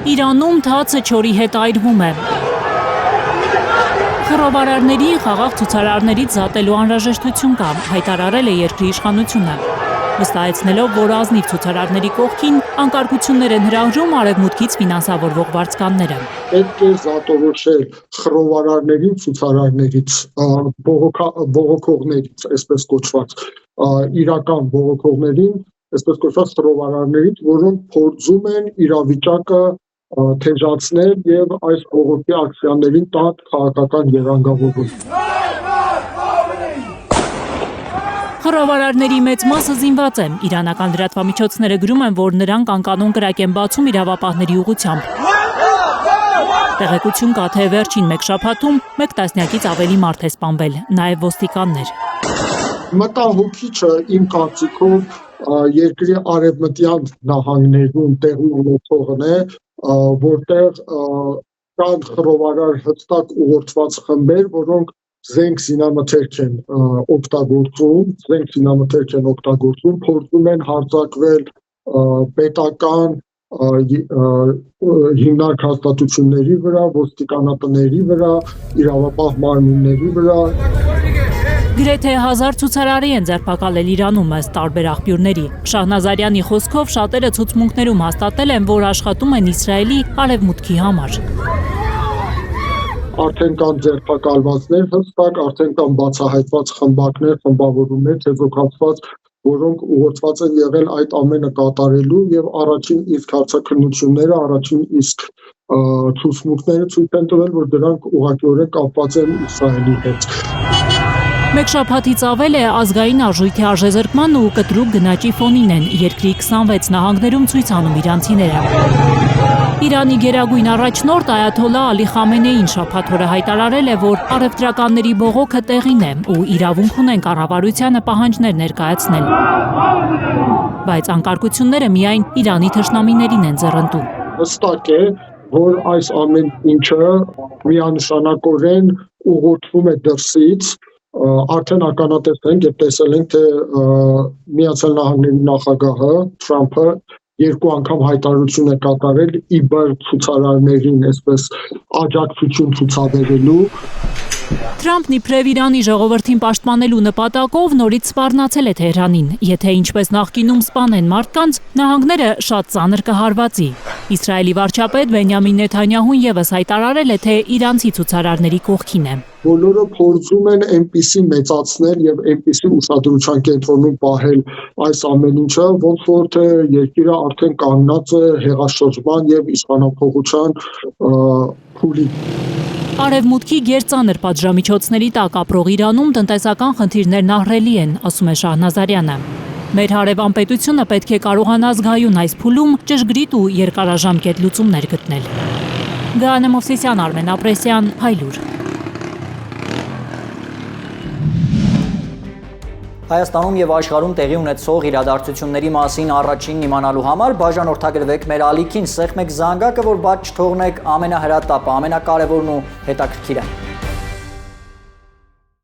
Իրանում թացը չորի հետ այրվում է։ Խռովարարների խաղաղ ցուցարարներից զատելու անհրաժեշտություն կա, հայտարարել է երկրի իշխանությունը։ Վստահեցնելով, որ ազնիվ ցուցարարների կողքին անկարգություններ են հրահրում արևմուտքից ֆինանսավորվող վարձկանները։ Պետք է զատորոշել խռովարարներին, ցուցարարներից, բողոքողներից, այսպես կոչված, իրական բողոքողներին, այսպես կոչված խռովարարներից, որոնք փորձում են իրավիճակը թեժացնել եւ այս բողոքի ակցիաներին տալ քաղաքական երանգավորում։ Խռովարարների մեծ մասը զինված է։ Իրանական լրատվամիջոցները գրում են, որ նրանք անկանոն կրակ են բացում իրավապահների ուղղությամբ։ Տեղեկություն կա, թե վերջին մեկ շաբաթում 1 տասնյակից ավելի մարդ է սպանվել, նաև ոստիկաններ։ Մտահոգիչը իմ կարծիքով երկրի արևմտյան նահանգներում տեղի ունեցողն է, որտեղ կան խռովարար հստակ ուղղորդված խմբեր, որոնք զենք զինամթերք են օգտագործում, փորձում են հարձակվել պետական հիմնարկ հաստատությունների վրա, ոստիկանատների վրա, իրավապահ մարմինների վրա։ Գրեթե 1000 ցուցարարի են ձերբակալել Իրանում ըստ տարբեր աղբյուրների։ Շահնազարյանի խոսքով շատերը ցուցմունքներում հաստատել են, որ աշխատում են Իսրայելի արևմուտքի համար։ Արդեն կան ձերբակալվածներ հստակ, արդեն կան բացահայտված խմբակներ, խմբավորումներ, ցեզոքացված, որոնք ուղղորդված են եղել այդ ամենը կատարելու եւ առաջին իսկ հարցաքննությունները, առաջին իսկ ցուցմունքները ցույց են տվել, որ դրանք ուղղակիորեն կապված են Իսրայելի հետ։ Մեկ շաբաթից ավել է ազգային արժույթի արժեզրկման ու կտրուկ գնաճի ֆոնին են երկրի 26 նահանգներում ցույց անում իրանցիները։ Իրանի գերագույն առաջնորդ այաթոլլա Ալի Խամենեին շաբաթ օրը հայտարարել է, որ առևտրականների բողոքը տեղին է ու իրավունք ունեն կառավարությանը պահանջներ ներկայացնել։ Բայց անկարգությունները միայն Իրանի թշնամիներին են ձեռնտու։ Հստակ է, որ այս ամեն ինչը միանշանակորեն ուղղորդվում է դրսից, արդեն ականատես ենք եւ տեսել ենք, թե Միացյալ Նահանգների նախագահը Թրամփը 2 անգամ հայտարարություն է կատարել իբր ցուցարարներին, այսպես աջակցություն ցուցաբերելու։ Թրամփն իբրև Իրանի ժողովրդին պաշտպանելու նպատակով նորից սպառնացել է Թեհրանին։ Եթե ինչպես նախկինում սպանեն մարդկանց, նահանգները շատ ծանր կհարվածի։ Իսրայելի վարչապետ Բենյամին Նեթանյահուն ևս հայտարարել է, թե իրանցի ցուցարարների կողքին է։ Բոլորը փորձում են այնպիսի մեծացնել եւ այնպիսի ուշադրության կենտրոնում պահել այս ամեն ինչը, ոնց որ թե երկիրը արդեն կանգնած է հեղաշրջման եւ իշխանափոխության փուլի։ Արևմուտքի գերծանր պատժամիջոցների տակ ապրող Իրանում տնտեսական խնդիրներն ահռելի են, ասում է Շահնազարյանը։ Մեր հարևան պետությունը պետք է կարողանա զգայուն այս փուլում ճշգրիտ ու երկարաժամկետ լուծումներ գտնել։ Գայանե Մովսիսյան, Արմեն Ապրեսյան, Հայլուր։ Հայաստանում եւ աշխարհում տեղի ունեցող իրադարձությունների մասին առաջինն իմանալու համար բաժանորդագրվեք մեր ալիքին, սեղմեք զանգակը, որ բաց չթողնեք ամենահրատապը, ամենակարևորն ու հետաքրքիրը։